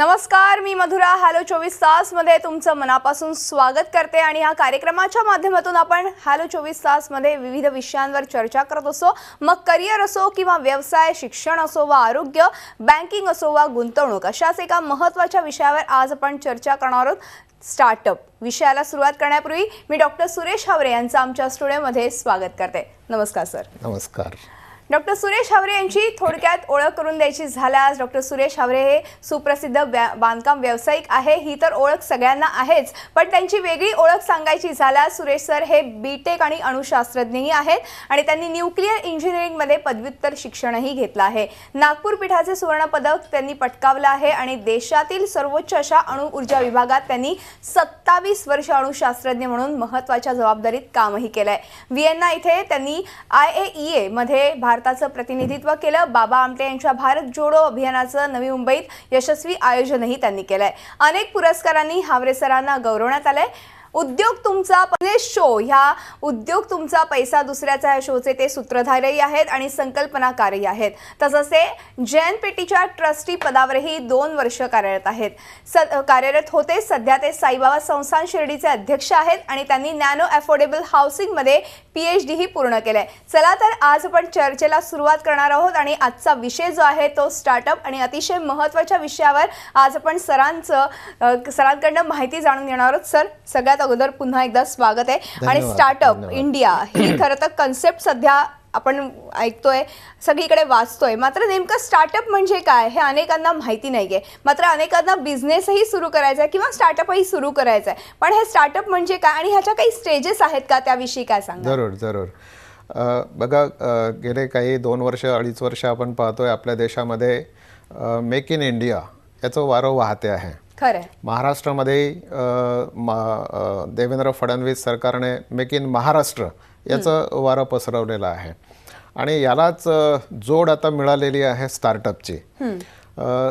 नमस्कार, मी मधुरा. हॅलो 24 तास मध्ये तुमचं मनापासून स्वागत करते आणि या कार्यक्रमाच्या माध्यमातून आपण हॅलो 24 तास मध्ये विविध विषयांवर चर्चा करत असो. मग करिअर असो किंवा व्यवसाय, शिक्षण असो वा आरोग्य, बँकिंग असो वा गुंतवणूक, अशाच एका महत्त्वाच्या विषयावर आज आपण चर्चा करणार आहोत. स्टार्टअप विषयाला सुरुवात करण्यापूर्वी मी डॉक्टर सुरेश हावरे यांचं आमच्या स्टुडिओमध्ये स्वागत करते. नमस्कार सर. नमस्कार. डॉक्टर सुरेश हावरे यांची थोडक्यात ओळख करून द्यायची झाल्यास, डॉक्टर सुरेश हावरे हे सुप्रसिद्ध बांधकाम व्यावसायिक आहे. ही तर ओळख सगळ्यांना आहेच, पण त्यांची वेगळी ओळख सांगायची झाल्यास सुरेश सर हे बीटेक आणि अणुशास्त्रज्ञही आहेत आणि त्यांनी न्यूक्लिअर इंजिनिअरिंगमध्ये पदव्युत्तर शिक्षणही घेतलं आहे. नागपूर पीठाचे सुवर्ण पदक त्यांनी पटकावलं आहे आणि देशातील सर्वोच्च अशा अणु ऊर्जा विभागात त्यांनी 27 वर्ष अणुशास्त्रज्ञ म्हणून महत्त्वाच्या जबाबदारीत कामही केलंय. व्हिएन्ना इथे त्यांनी IAEA मध्ये भारताचं प्रतिनिधित्व केलं. बाबा आमटे यांच्या भारत जोडो अभियानाचं नवी मुंबईत यशस्वी आयोजनही त्यांनी केलंय. अनेक पुरस्कारांनी हावरे सरांना गौरवण्यात आलंय. उद्योग तुमचा शो, ह्या उद्योग तुमचा पैसा दुसऱ्याचा या शोचे ते सूत्रधारही आहेत आणि संकल्पनाकारही आहेत. तसंच ते JNPTच्या ट्रस्टी पदावरही 2 वर्ष कार्यरत होते. सध्या ते साईबाबा संस्थान शिर्डीचे अध्यक्ष आहेत आणि त्यांनी नॅनो अफोर्डेबल हाऊसिंगमध्ये PhD ही पूर्ण केलंय. चला तर आज आपण चर्चेला सुरुवात करणार आहोत आणि आजचा विषय जो आहे तो स्टार्टअप आणि अतिशय महत्त्वाच्या विषयावर आज आपण सरांकडनं माहिती जाणून घेणार आहोत. सर, सगळ्यात अगोदर पुन्हा एकदा स्वागत आहे. आणि स्टार्टअप इंडिया ही खरं तर कन्सेप्ट सध्या आपण ऐकतोय, सगळीकडे वाचतोय. मात्र नेमकं स्टार्टअप म्हणजे काय हे अनेकांना माहिती नाहीये. मात्र अनेकांना बिझनेसही सुरू करायचा आहे किंवा स्टार्टअपही सुरू करायचा आहे. पण हे स्टार्टअप म्हणजे काय आणि ह्याच्या काही स्टेजेस आहेत का, त्याविषयी काय सांगा? जरूर. बघा, गेले काही 2 वर्ष 2.5 वर्ष आपण पाहतोय आपल्या देशामध्ये मेक इन इंडिया याचं वारं वाहते आहे. महाराष्ट्रामध्ये देवेंद्र फडणवीस सरकारने मेक इन महाराष्ट्र याचं वारं पसरवलेलं आहे आणि यालाच जोड आता मिळालेली आहे स्टार्टअपची.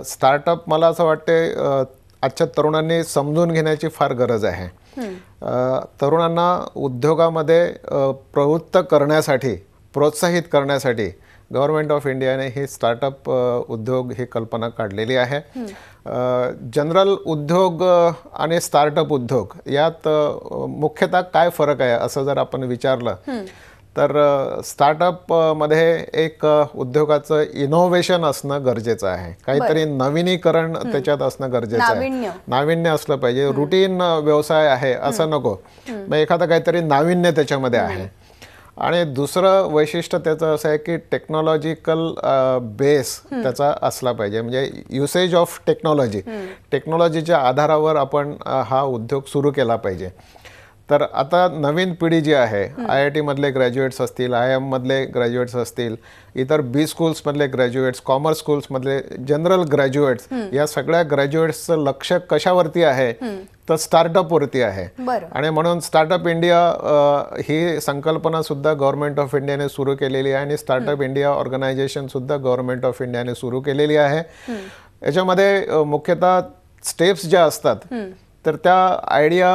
स्टार्टअप मला असं वाटते आजच्या तरुणांनी समजून घेण्याची फार गरज आहे. तरुणांना उद्योगामध्ये प्रवृत्त करण्यासाठी, प्रोत्साहित करण्यासाठी गव्हर्नमेंट ऑफ इंडियाने ही स्टार्टअप उद्योग ही कल्पना काढलेली आहे. जनरल उद्योग आणि स्टार्टअप उद्योग यात मुख्यतः काय फरक आहे असं जर आपण विचारलं तर स्टार्टअप मध्ये एक उद्योगाचं इनोव्हेशन असणं गरजेचं आहे. काहीतरी नवीनीकरण त्याच्यात असणं गरजेचं आहे. नाविन्य असलं पाहिजे. रुटीन व्यवसाय आहे असं नको, मग एखादं काहीतरी नाविन्य त्याच्यामध्ये आहे. आणि दुसरं वैशिष्ट्य त्याचं असं आहे की टेक्नॉलॉजिकल बेस त्याचा असला पाहिजे. म्हणजे युसेज ऑफ टेक्नॉलॉजीच्या आधारावर आपण हा उद्योग सुरू केला पाहिजे. तर आता नवीन पिढी जी आहे, IIT मधले ग्रॅज्युएट्स असतील, IIM मधले ग्रॅज्युएट्स असतील, इतर B स्कूल्स मधले ग्रॅज्युएट्स, कॉमर्स स्कूल्स मधले जनरल ग्रॅज्युएट्स, या सगळ्या ग्रॅज्युएट्सचं लक्ष कशावरती आहे तर स्टार्टअप वरती आहे. आणि म्हणून स्टार्टअप इंडिया ही संकल्पना सुद्धा गव्हर्नमेंट ऑफ इंडियाने सुरू केलेली आहे आणि स्टार्टअप इंडिया ऑर्गनायझेशन सुद्धा गव्हर्नमेंट ऑफ इंडियाने सुरू केलेली आहे. याच्यामध्ये मुख्यतः स्टेप्स ज्या असतात तर त्या आयडिया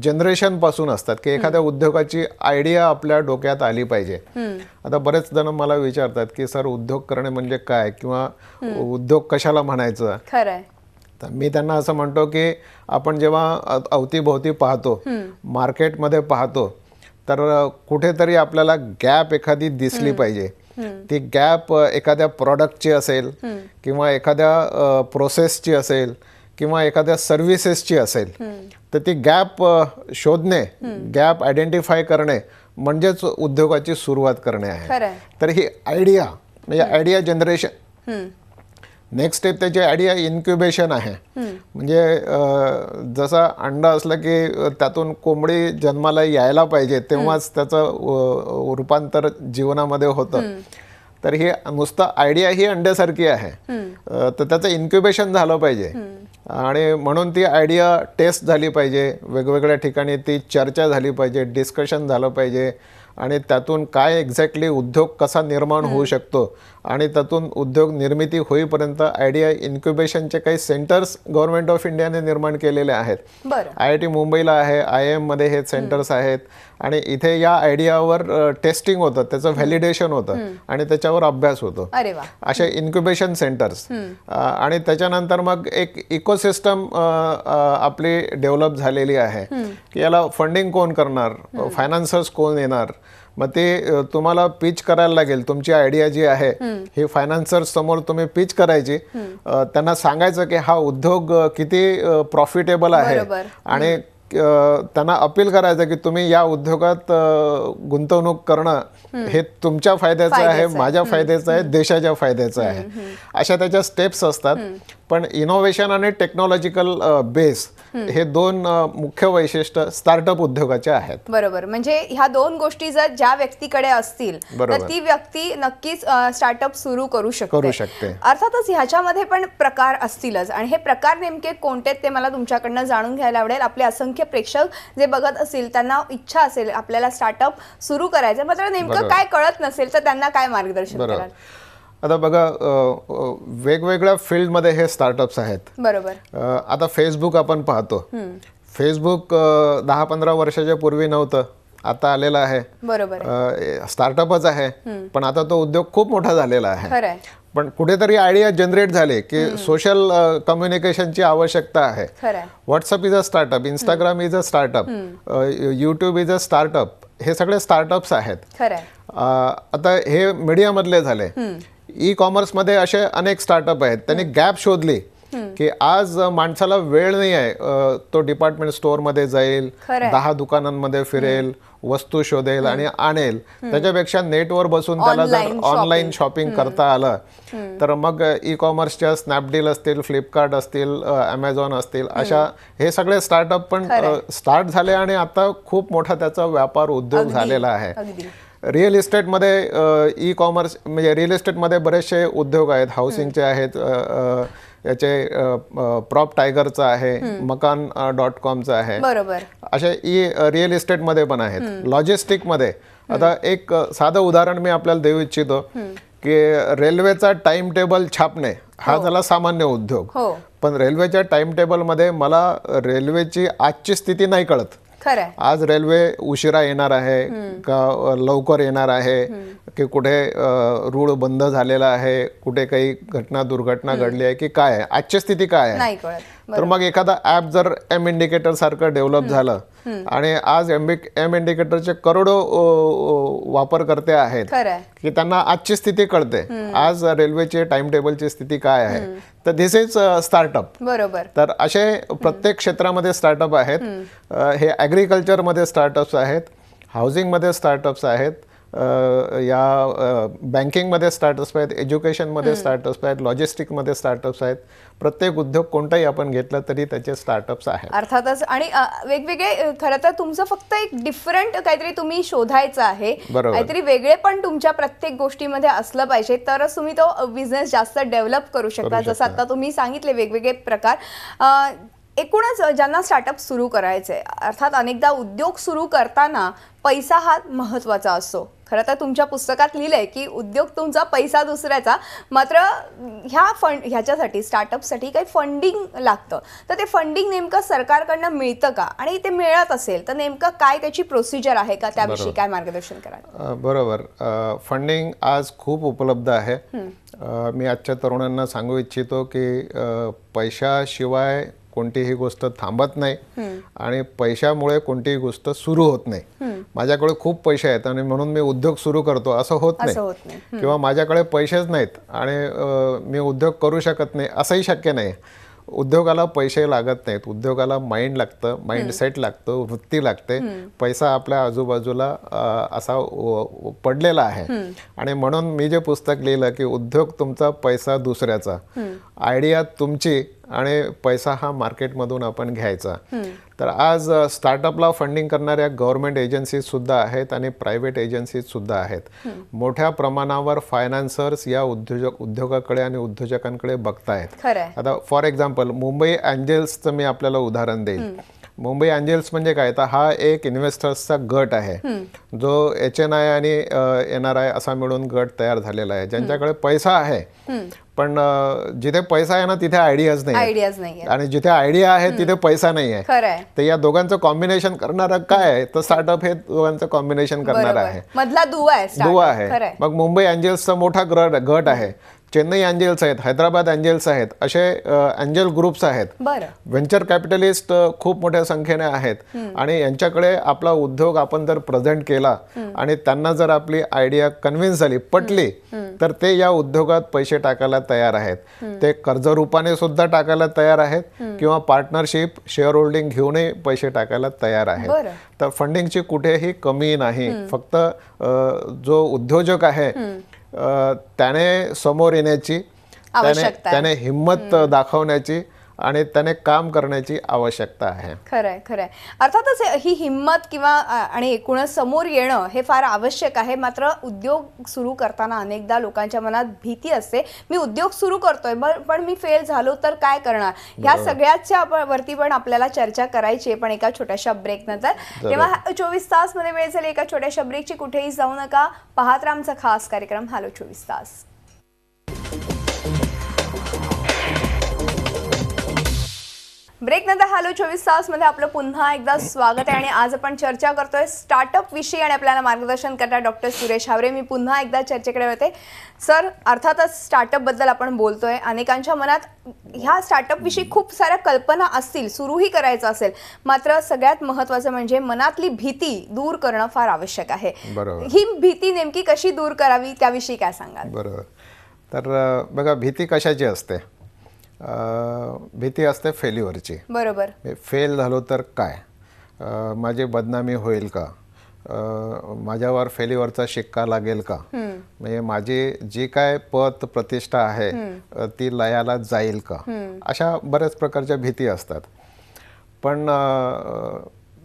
जनरेशन पासून असतात की एखाद्या उद्योगाची आयडिया आपल्या डोक्यात आली पाहिजे. आता बरेच जण मला विचारतात की सर, उद्योग करणे म्हणजे काय किंवा उद्योग कशाला म्हणायचं. तर मी त्यांना असं म्हणतो की आपण जेव्हा अवतीभोवती पाहतो, मार्केटमध्ये पाहतो, तर कुठेतरी आपल्याला गॅप एखादी दिसली पाहिजे. ती गॅप एखाद्या प्रॉडक्टची असेल किंवा एखाद्या प्रोसेसची असेल किंवा एखाद्या सर्व्हिसेसची असेल, तर ती गॅप शोधणे, गॅप आयडेंटिफाय करणे म्हणजेच उद्योगाची सुरुवात करणे आहे. तर ही आयडिया म्हणजे आयडिया जनरेशन. नेक्स्ट स्टेप त्याची आयडिया इन्क्युबेशन आहे. म्हणजे जसं अंड असलं की त्यातून कोंबडी जन्माला यायला पाहिजे तेव्हाच त्याचं रूपांतर जीवनामध्ये होतं. तर ही नुसतं आयडिया ही अंड्यासारखी आहे, तर त्याचं इन्क्युबेशन झालं पाहिजे आणि म्हणून ती आयडिया टेस्ट झाली पाहिजे. वेगवेगळ्या ठिकाणी ती चर्चा झाली पाहिजे, डिस्कशन झालं पाहिजे आणि त्यातून काय एक्झॅक्टली उद्योग कसा निर्माण होऊ शकतो आणि त्यातून उद्योग निर्मिती होईपर्यंत आयडिया इन्क्युबेशनचे काही सेंटर्स गव्हर्नमेंट ऑफ इंडियाने निर्माण केलेले आहेत. बरं. IIT मुंबईला आहे, IIM मध्ये हे सेंटर्स आहेत आणि इथे या आयडियावर टेस्टिंग होतं, त्याचं व्हॅलिडेशन होतं आणि त्याच्यावर अभ्यास होतो. अरे वा. असे इन्क्युबेशन सेंटर्स आणि त्याच्यानंतर मग एक इकोसिस्टम आपली डेव्हलप झालेली आहे की याला फंडिंग कोण करणार, फायनान्सर्स कोण येणार. मग ते तुम्हाला पिच करायला लागेल. तुमची आयडिया जी आहे ही फायनान्सर्स समोर तुम्ही पिच करायची, त्यांना सांगायचं की हा उद्योग किती प्रॉफिटेबल आहे आणि त्यांना अपील करायचं की तुम्ही या उद्योगात गुंतवणूक करणं हे तुमच्या फायद्याचं आहे, माझ्या फायद्याचं आहे, देशाच्या फायद्याचं आहे. अशा त्याच्या स्टेप्स असतात. पण इनोव्हेशन आणि टेक्नॉलॉजिकल बेस हे दोन मुख्य वैशिष्ट्य स्टार्टअप उद्योगाचे आहेत. बरोबर. म्हणजे ह्या दोन गोष्टी जर ज्या व्यक्तीकडे असतील तर ती व्यक्ती नक्कीच स्टार्टअप सुरू करू शकते. अर्थातच ह्याच्यामध्ये पण प्रकार असतीलच आणि हे प्रकार नेमके कोणते ते मला तुमच्याकडनं जाणून घ्यायला आवडेल. आपले असंख्य प्रेक्षक जे बघत असतील त्यांना इच्छा असेल आपल्याला स्टार्टअप सुरू करायचं, मात्र नेमकं काय कळत नसेल तर त्यांना काय मार्गदर्शन कराल? आता बघा, वेगवेगळ्या फील्डमध्ये हे स्टार्टअप्स आहेत. बरोबर. आता फेसबुक आपण पाहतो. फेसबुक 10-15 वर्षाच्या पूर्वी नव्हतं, आता आलेलं आहे. बरोबर. स्टार्टअपच आहे पण आता तो उद्योग खूप मोठा झालेला आहे. खरंय. पण कुठेतरी आयडिया जनरेट झाले की सोशल कम्युनिकेशनची आवश्यकता आहे. WhatsApp is a startup, Instagram is a startup, YouTube is a startup. हे सगळे स्टार्टअप्स आहेत. आता हे मीडियामधले झाले. ई कॉमर्समध्ये असे अनेक स्टार्टअप आहेत. त्यांनी गॅप शोधली की आज माणसाला वेळ नाही आहे, तो डिपार्टमेंट स्टोअरमध्ये जाईल, 10 दुकानांमध्ये फिरेल, वस्तू शोधेल आणि आणेल. त्याच्यापेक्षा नेटवर बसून त्याला जर ऑनलाईन शॉपिंग करता आलं तर मग ई कॉमर्सच्या स्नॅपडील असतील, फ्लिपकार्ट असतील, ॲमेझॉन असतील, अशा हे सगळे स्टार्टअप पण स्टार्ट झाले आणि आता खूप मोठा त्याचा व्यापार उद्योग झालेला आहे. रिअल इस्टेटमध्ये ई कॉमर्स म्हणजे रिअल इस्टेटमध्ये बरेचसे उद्योग आहेत. हाऊसिंगचे आहेत, याचे प्रॉप टायगरचं आहे, मकान.comचं आहे. बरोबर. असे रिअल इस्टेटमध्ये पण आहेत. लॉजिस्टिकमध्ये आता एक साधं उदाहरण मी आपल्याला देऊ इच्छितो की रेल्वेचा टाइम टेबल छापणे हा झाला सामान्य उद्योग. पण रेल्वेच्या टाइम टेबलमध्ये मला रेल्वेची आजची स्थिती नाही कळत. आज रेल्वे उशिरा येणार आहे का लवकर येणार आहे की कुठे रूळ बंद झालेला आहे, कुठे काही दुर्घटना घडली आहे की काय आहे, आजची स्थिती काय आहे. तर मग एखादा ऍप जर एम इंडिकेटर सारखं डेव्हलप झालं आणि आज एम इंडिकेटरचे करोडो वापरकर्ते आहेत की त्यांना आजची स्थिती कळते, आज रेल्वेची टाइम टेबलची स्थिती काय आहे. तर धिस इज स्टार्टअप. बरोबर. तर असे प्रत्येक क्षेत्रामध्ये स्टार्टअप आहेत. हे ॲग्रिकल्चरमध्ये स्टार्टअप्स आहेत, हाऊसिंगमध्ये स्टार्टअप्स आहेत, या बँकिंगमध्ये स्टार्टअप्स आहेत, एज्युकेशनमध्ये स्टार्टअप्स आहेत, लॉजिस्टिकमध्ये स्टार्टअप्स आहेत. प्रत्येक उद्योग कोणताही आपण घेतला तरी त्याचे स्टार्टअप्स आहेत. अर्थातच. आणि वेगवेगळे खरं तर तुमचं फक्त एक डिफरंट काहीतरी तुम्ही शोधायचं आहे, काहीतरी वेगळे पण तुमच्या प्रत्येक गोष्टीमध्ये असलं पाहिजे तरच तुम्ही तो बिझनेस जास्त डेव्हलप करू शकता. जसं आता तुम्ही सांगितले वेगवेगळे प्रकार. एकूणच ज्यांना स्टार्टअप सुरू करायचंय, अर्थात अनेकदा उद्योग सुरू करताना पैसा हा महत्त्वाचा असतो. खरं तर तुमच्या पुस्तकात लिहिलंय की उद्योग तुमचा, पैसा दुसऱ्याचा. मात्र ह्याच्यासाठी स्टार्टअपसाठी काही फंडिंग लागतं. तर ते फंडिंग नेमकं सरकारकडनं मिळतं का, आणि ते मिळत असेल तर नेमकं काय त्याची प्रोसिजर आहे का, त्याविषयी काय मार्गदर्शन कराल? बरोबर. फंडिंग आज खूप उपलब्ध आहे. मी आजच्या तरुणांना सांगू इच्छितो की पैशाशिवाय कोणतीही गोष्ट थांबत नाही आणि पैशामुळे कोणतीही गोष्ट सुरू होत नाही. माझ्याकडे खूप पैसे आहेत आणि म्हणून मी उद्योग सुरू करतो असं होत नाही, किंवा माझ्याकडे पैसेच नाहीत आणि मी उद्योग करू शकत नाही असंही शक्य नाही. उद्योगाला पैसे लागत नाहीत, उद्योगाला माइंड लागतं, माइंडसेट लागतं, वृत्ती लागते. पैसा आपल्या आजूबाजूला असा पडलेला आहे. आणि म्हणून मी जे पुस्तक लिहिलं की उद्योग तुमचा, पैसा दुसऱ्याचा, आयडिया तुमची आणि पैसा हा मार्केटमधून आपण घ्यायचा. तर आज स्टार्टअपला फंडिंग करणाऱ्या गव्हर्नमेंट एजन्सीज सुद्धा आहेत आणि प्रायव्हेट एजन्सीज सुद्धा आहेत. मोठ्या प्रमाणावर फायनान्सर्स या उद्योगाकडे आणि उद्योजकांकडे बघतायत. खरंय. आता फॉर एक्झाम्पल मुंबई एंजल्सचं मी आपल्याला उदाहरण देईन. मुंबई एंजल्स म्हणजे काय, तर हा एक इन्व्हेस्टर्सचा गट आहे जो HNI आणि NRI असा मिळून गट तयार झालेला आहे, ज्यांच्याकडे पैसा आहे. पण जिथे पैसा आहे ना तिथे आयडियाज नाही आयडियाज नाही आणि जिथे आयडिया आहे तिथे पैसा नाही आहे. खरंय. तर या दोघांचं कॉम्बिनेशन करणारं काय आहे, तर स्टार्टअप हे दोघांचं कॉम्बिनेशन करणार आहे. मधला दुवा आहे दुवा आहे. मग मुंबई एंजल्सचा मोठा गट आहे, चेन्नई एंजल्स आहेत, हैदराबाद एंजल्स आहेत, असे एंजल ग्रुप्स आहेत. व्हेंचर कॅपिटलिस्ट खूप मोठ्या संख्येने आहेत आणि यांच्याकडे आपला उद्योग आपण जर प्रेझेंट केला आणि त्यांना जर आपली आयडिया कन्व्हिन्स झाली, पटली, तर ते या उद्योगात पैसे टाकायला तयार आहेत. ते कर्ज रूपाने सुद्धा टाकायला तयार आहेत किंवा पार्टनरशिप शेअर होल्डिंग घेऊनही पैसे टाकायला तयार आहेत. तर फंडिंगची कुठेही कमी नाही. फक्त जो उद्योजक आहे त्याने समोर येण्याची, त्याने हिम्मत दाखवण्याची आणि त्याने काम करण्याची आवश्यकता आहे. खरंय खरंय. अर्थातच ही हिम्मत किंवा आणि एकूणच समोर येणं हे फार आवश्यक आहे. मात्र उद्योग सुरू करताना अनेकदा लोकांच्या मनात भीती असते, मी उद्योग सुरू करतोय पण मी फेल झालो तर काय करणार. ह्या सगळ्याच्या वरती पण आपल्याला चर्चा करायची आहे, पण एका छोट्याशा ब्रेक नंतर. तेव्हा 24 तास मध्ये वेळ झाली एका छोट्याशा ब्रेकची. कुठेही जाऊ नका, पाहत राहा आमचा खास कार्यक्रम हॅलो 24 तास. ब्रेक नंतर हॅलो 24 तास मध्ये आपलं पुन्हा एकदा स्वागत आहे आणि आज आपण चर्चा करतोय स्टार्टअप विषयी आणि आपल्याला मार्गदर्शन करतात डॉक्टर सुरेश हावरे. मी पुन्हा एकदा चर्चेकडे वळते. सर, अर्थातच स्टार्टअप बद्दल आपण बोलतोय, अनेकांच्या मनात ह्या स्टार्टअप विषयी खूप साऱ्या कल्पना असतील, सुरूही करायचं असेल, मात्र सगळ्यात महत्त्वाचं म्हणजे मनातली भीती दूर करणं फार आवश्यक आहे. ही भीती नेमकी कशी दूर करावी त्याविषयी काय सांगाल? बरोबर. तर बघा, भीती कशाची असते? भीती असते फेल्युअरची. बरोबर. फेल झालो तर काय, माझी बदनामी होईल का, माझ्यावर फेल्युअरचा शिक्का लागेल का, म्हणजे माझी जी काय पत प्रतिष्ठा आहे ती लयाला जाईल का, अशा बऱ्याच प्रकारच्या भीती असतात. पण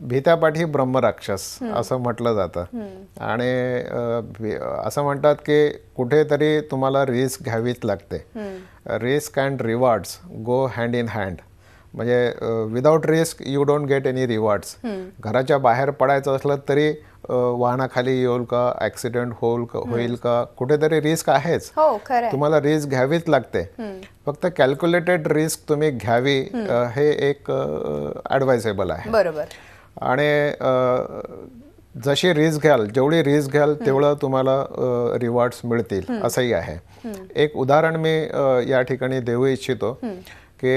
भीत्यापाठी ब्रह्मराक्षस असं म्हटलं जातं आणि असं म्हणतात की कुठेतरी तुम्हाला रिस्क घ्यावीच लागते. Risk and rewards go hand in hand. म्हणजे without risk you don't get any rewards. घराच्या बाहेर पडायचं असलं तरी वाहनाखाली येईल का, ॲक्सिडेंट होईल का, कुठेतरी रिस्क आहेच. तुम्हाला रिस्क घ्यावीच लागते. फक्त कॅल्क्युलेटेड रिस्क तुम्ही घ्यावी हे एक ॲडवायसेबल आहे. बरोबर. आणि जशी रिस्क घ्याल, जेवढी रिस्क घ्याल तेवढं तुम्हाला रिवॉर्ड्स मिळतील असंही आहे. एक उदाहरण मी या ठिकाणी देऊ इच्छितो की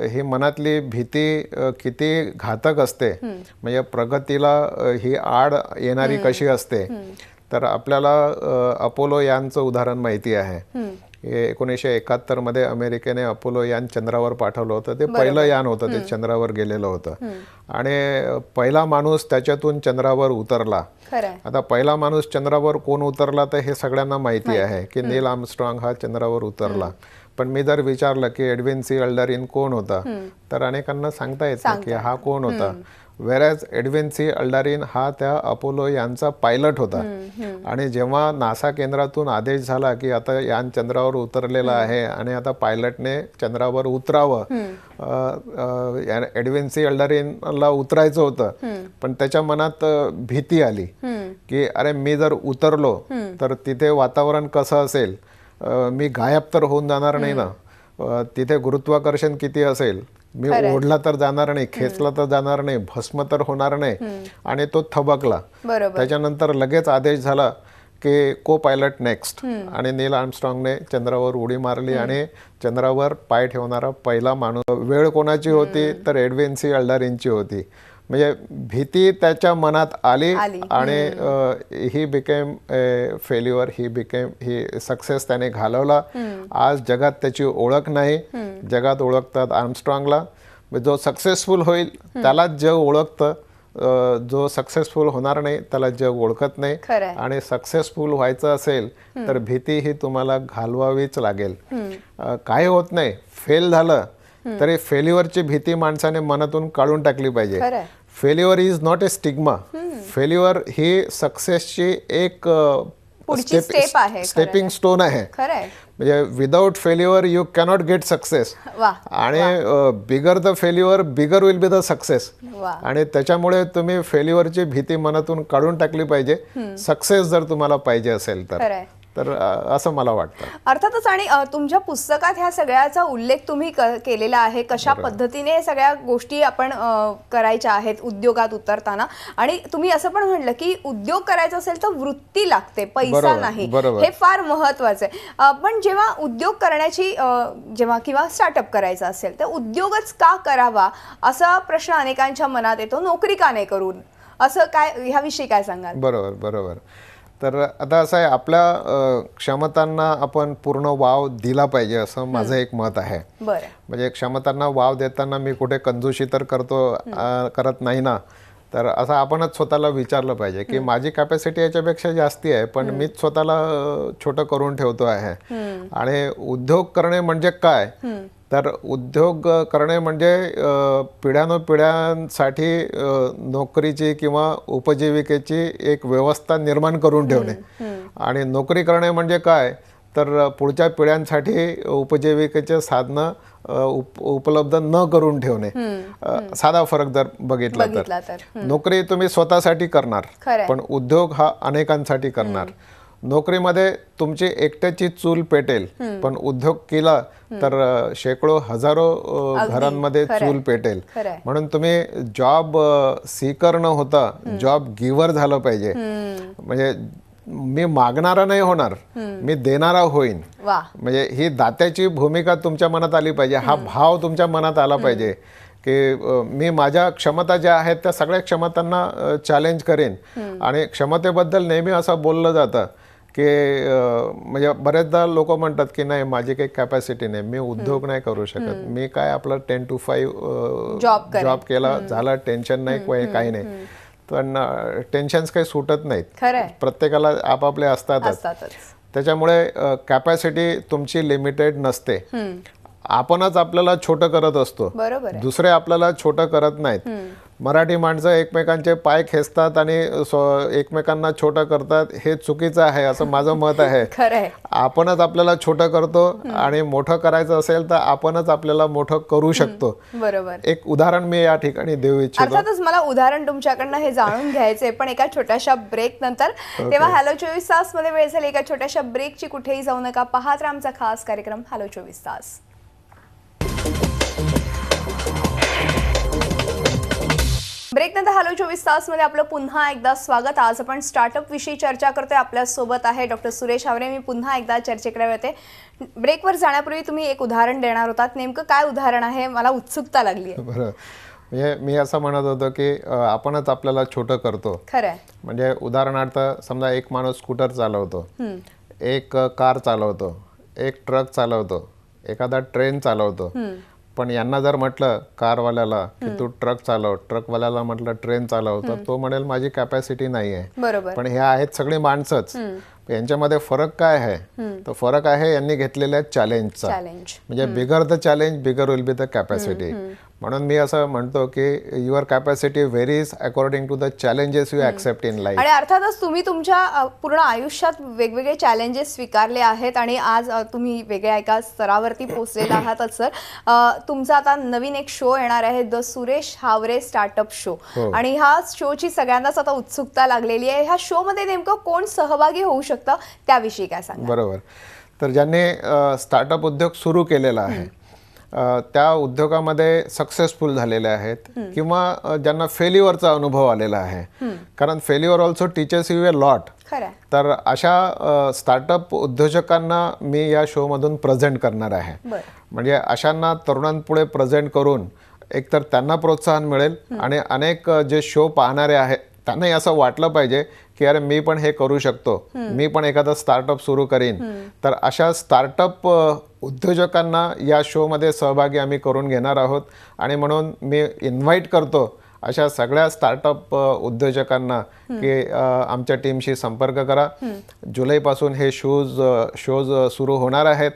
ही मनातली भीती किती घातक असते, म्हणजे प्रगतीला ही आड येणारी कशी असते. तर आपल्याला अपोलो यानचं उदाहरण माहिती आहे. 1971 मध्ये अमेरिकेने अपोलो यान चंद्रावर पाठवलं होतं. ते पहिलं यान होतं, ते चंद्रावर गेलेलं होतं आणि पहिला माणूस त्याच्यातून चंद्रावर उतरला. आता पहिला माणूस चंद्रावर कोण उतरला तर हे सगळ्यांना माहिती आहे की नील आर्मस्ट्रॉंग हा चंद्रावर उतरला. पण मी जर विचारलं की एडविन सी अल्डरिन कोण होता, तर अनेकांना सांगता येतं की हा कोण होता. वेरॅज एडविन सी अल्डरिन हा त्या अपोलो यानचा पायलट होता. आणि जेव्हा नासा केंद्रातून आदेश झाला की आता यान चंद्रावर उतरलेला आहे आणि आता पायलटने चंद्रावर उतरावं, एडविन सी अल्डरिनला उतरायचं होतं, पण त्याच्या मनात भीती आली की अरे मी जर उतरलो तर तिथे वातावरण कसं असेल, मी गायब तर होऊन जाणार नाही ना, तिथे गुरुत्वाकर्षण किती असेल, मी ओढला तर जाणार नाही, खेचला तर जाणार नाही, भस्म तर होणार नाही. आणि तो थबकला. त्याच्यानंतर लगेच आदेश झाला की को पायलट नेक्स्ट, आणि नील आर्मस्ट्रॉंगने चंद्रावर उडी मारली आणि चंद्रावर पाय ठेवणारा पहिला माणूस. वेळ कोणाची होती तर एडविन सी अल्डरिनची होती. म्हणजे भीती त्याच्या मनात आली आणि he became failure, he success त्याने घालवला. आज जगात त्याची ओळख नाही. जगात ओळखतात आर्मस्ट्रॉंगला. जो सक्सेसफुल होईल त्यालाच जग ओळखतं, जो सक्सेसफुल होणार नाही त्याला जग ओळखत नाही. आणि सक्सेसफुल व्हायचं असेल तर भीती ही तुम्हाला घालवावीच लागेल. काही होत नाही, फेल झालं तरी फेल्युअरची भीती माणसाने मनातून काढून टाकली पाहिजे. Failure is not a stigma. Failure ही सक्सेसची एक स्टेपिंग स्टोन आहे. म्हणजे without failure you cannot get success. वा आणि bigger the failure bigger will be the success. वा आणि त्याच्यामुळे तुम्ही फेल्युअरची भीती मनातून काढून टाकली पाहिजे, सक्सेस जर तुम्हाला पाहिजे असेल तर. खरंय. तर असं मला वाटतं. अर्थातच. आणि तुमच्या पुस्तकात ह्या सगळ्याचा उल्लेख तुम्ही केलेला आहे, कशा पद्धतीने हे सगळ्या गोष्टी आपण करायच्या आहेत उद्योगात उतरताना. आणि तुम्ही असं पण म्हटलं की उद्योग करायचा असेल तर वृत्ती लागते, पैसा बरोबर, नाही. बरोबर. हे फार महत्वाचं आहे. पण जेव्हा उद्योग करण्याची जेव्हा किंवा स्टार्टअप करायचा असेल तर उद्योगच का करावा असा प्रश्न अनेकांच्या मनात येतो. नोकरी का नाही करून, असं काय, ह्याविषयी काय सांगाल? बरोबर बरोबर. तर आता असं आहे, आपल्या क्षमतांना आपण पूर्ण वाव दिला पाहिजे असं माझं एक मत आहे. बरं. म्हणजे क्षमतांना वाव देताना मी कुठे कंजूशी तर करत नाही ना. तर असं आपणच स्वतःला विचारलं पाहिजे की माझी कॅपॅसिटी याच्यापेक्षा जास्ती आहे, पण मीच स्वतःला छोटं करून ठेवतो आहे. आणि उद्योग करणे म्हणजे काय, तर उद्योग करणे म्हणजे पिढ्यानपिढ्यांसाठी नोकरीची किंवा उपजीविकेची एक व्यवस्था निर्माण करून ठेवणे. आणि नोकरी करणे म्हणजे काय, तर पुढच्या पिढ्यांसाठी उपजीविकेचे साधनं उपलब्ध न करून ठेवणे. साधा फरक जर बघितला तर नोकरी तुम्ही स्वतःसाठी करणार, पण उद्योग हा अनेकांसाठी करणार. नोकरीमध्ये तुमची एकट्याची चूल पेटेल, पण उद्योग केला तर शेकडो हजारो घरांमध्ये चूल पेटेल. म्हणून तुम्ही जॉब सीकर न होता जॉब गिव्हर झालं पाहिजे. म्हणजे मी मागणारा नाही होणार, मी देणारा होईन. म्हणजे ही दात्याची भूमिका तुमच्या मनात आली पाहिजे, हा भाव तुमच्या मनात आला पाहिजे की मी माझ्या क्षमता ज्या आहेत त्या सगळ्या क्षमतांना चॅलेंज करेन. आणि क्षमतेबद्दल नेहमी असं बोललं जातं की म्हणजे बरेचदा लोक म्हणतात की नाही माझी काही कॅपॅसिटी नाही, मी उद्योग नाही करू शकत, मी काय आपलं 10 to 5 जॉब केला झाला, टेन्शन नाही, काही नाही. पण टेन्शन्स काही सुटत नाहीत, प्रत्येकाला आपापले असतातच. त्याच्यामुळे कॅपॅसिटी तुमची लिमिटेड नसते. आपणच आपल्याला छोटं करत असतो, दुसरे आपल्याला छोटं करत नाहीत. मराठी माणसं एकमेकांचे पाय खेचतात आणि एकमेकांना छोटं करतात, हे चुकीचं आहे असं माझं मत आहे. आपणच आपल्याला छोटं करतो आणि मोठं करायचं असेल तर आपणच आपल्याला मोठं करू शकतो. बरोबर. एक उदाहरण मी या ठिकाणी देऊ इच्छितो. अर्थातच मला उदाहरण तुमच्याकडनं हे जाणून घ्यायचंय, पण एका छोट्याशा ब्रेक नंतर. तेव्हा हॅलो 24 तास मध्ये वेळ झाली एका छोट्याशा ब्रेकची. कुठेही जाऊ नका, पाहत राहा आमचा खास कार्यक्रम हॅलो 24 तास. ब्रेक नंतर हॅलो 24 तास मध्ये आपलं पुन्हा एकदा स्वागत. आज आपण स्टार्टअप विषयी चर्चा करतोय. आपल्या सोबत आहे डॉक्टर सुरेश हावरे. मी पुन्हा एकदा चर्चेकडे येते. ब्रेकवर जाण्यापूर्वी तुम्ही एक उदाहरण देणार होतात, नेमकं काय उदाहरण आहे, मला उत्सुकता लागली आहे. बरं, म्हणजे मी असं म्हणत होतो की आपणच आपल्याला छोटं करतो. खरंय. म्हणजे उदाहरणार्थ समजा एक माणूस स्कूटर चालवतो, एक कार चालवतो, एक ट्रक चालवतो, एखादा ट्रेन चालवतो. पण यांना जर म्हटलं कारवाल्याला की तू ट्रक चालव, ट्रकवाल्याला म्हटलं ट्रेन चालव, तर तो म्हणेल माझी कॅपॅसिटी नाही आहे. पण हे आहेत सगळी माणसंच. यांच्यामध्ये फरक काय आहे, तर फरक आहे यांनी घेतलेल्या चॅलेंजचा. म्हणजे bigger the challenge bigger will be the capacity. म्हणून मी असं म्हणतो की your capacity varies according to the challenges you accept in life. आणि अर्थातच तुम्ही तुमच्या पूर्ण आयुष्यात वेगवेगळे चॅलेंजेस स्वीकारले आहेत आणि आज तुम्ही वेगळ्या एका स्तरावरती पोहोचलेला आहातच सर. तुमचा आता नवीन एक शो येणार आहे, the Suresh Haware startup show. आणि ह्या शोची सगळ्यांनाच आता उत्सुकता लागलेली आहे. ह्या शो मध्ये नेमकं कोण सहभागी होऊ शकतं त्याविषयी काय सांगा? बरोबर. तर ज्यांनी स्टार्टअप उद्योग सुरू केलेला आहे, त्या उद्योगामध्ये सक्सेसफुल झालेले आहेत किंवा ज्यांना फेल्युअरचा अनुभव आलेला आहे, कारण failure also teachers you a lot. तर अशा स्टार्टअप उद्योजकांना मी या शो मधून प्रेझेंट करणार आहे. म्हणजे अशांना तरुणांपुढे प्रेझेंट करून एकतर त्यांना प्रोत्साहन मिळेल आणि अनेक जे शो पाहणारे आहेत त्यांनाही असं वाटलं पाहिजे की अरे मी पण हे करू शकतो, मी पण एखादा स्टार्टअप सुरू करीन. तर अशा स्टार्टअप उद्योजकांना या शोमध्ये सहभागी आम्ही करून घेणार आहोत. आणि म्हणून मी इन्व्हाइट करतो अशा सगळ्या स्टार्टअप उद्योजकांना की आमच्या टीमशी संपर्क करा. जुलैपासून हे शोज सुरू होणार आहेत,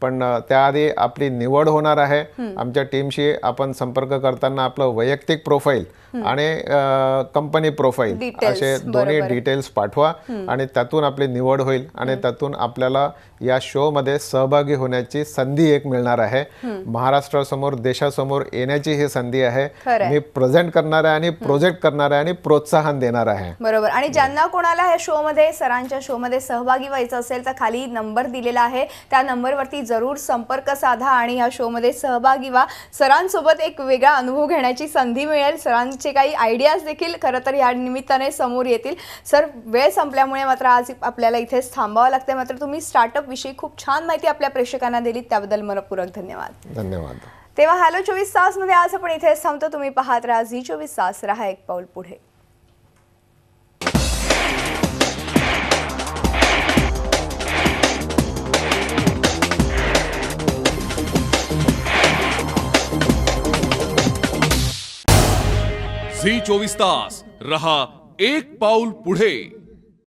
पण त्याआधी आपली निवड होणार आहे. आमच्या टीमशी आपण संपर्क करताना आपलं वैयक्तिक प्रोफाईल आणि कंपनी प्रोफाईल Details, असे दोन्ही बरोबर. डिटेल्स पाठवा आणि त्यातून आपली निवड होईल आणि त्यातून आपल्याला या शो मध्ये सहभागी होण्याची संधी एक मिळणार आहे. महाराष्ट्रासमोर देशासमोर येण्याची ही संधी आहे. खरंय. मी प्रेझेंट करणार आहे आणि प्रोजेक्ट करणार आहे आणि प्रोत्साहन देणार आहे. बरोबर. आणि ज्यांना कोणाला या शो मध्ये सरांच्या शो मध्ये सहभागी व्हायचं असेल तर खाली नंबर दिलेला आहे, त्या नंबरवरती जरूर संपर्क साधा आणि या शो मध्ये सहभागी व्हा. सरांसोबत एक वेगळा अनुभव घेण्याची संधी मिळेल. सरांचे काही आयडियाज देखील खरं तर या निमित्ताने समोर येतील. सर, वेळ संपल्यामुळे मात्र आज आपल्याला इथेच थांबावं लागतंय. मात्र तुम्ही स्टार्टअप विषयी खूप छान माहिती आपल्या प्रेक्षकांना दिलीत, त्याबद्दल मनपूर्वक धन्यवाद. धन्यवाद. तेव्हा हॅलो 24 तास मध्ये आज आपण इथेच थांबतो. तुम्ही पाहत राहा झी 24 तास, रहा एक पाऊल पुढे. झी 24 तास रहा एक पाऊल पुढे.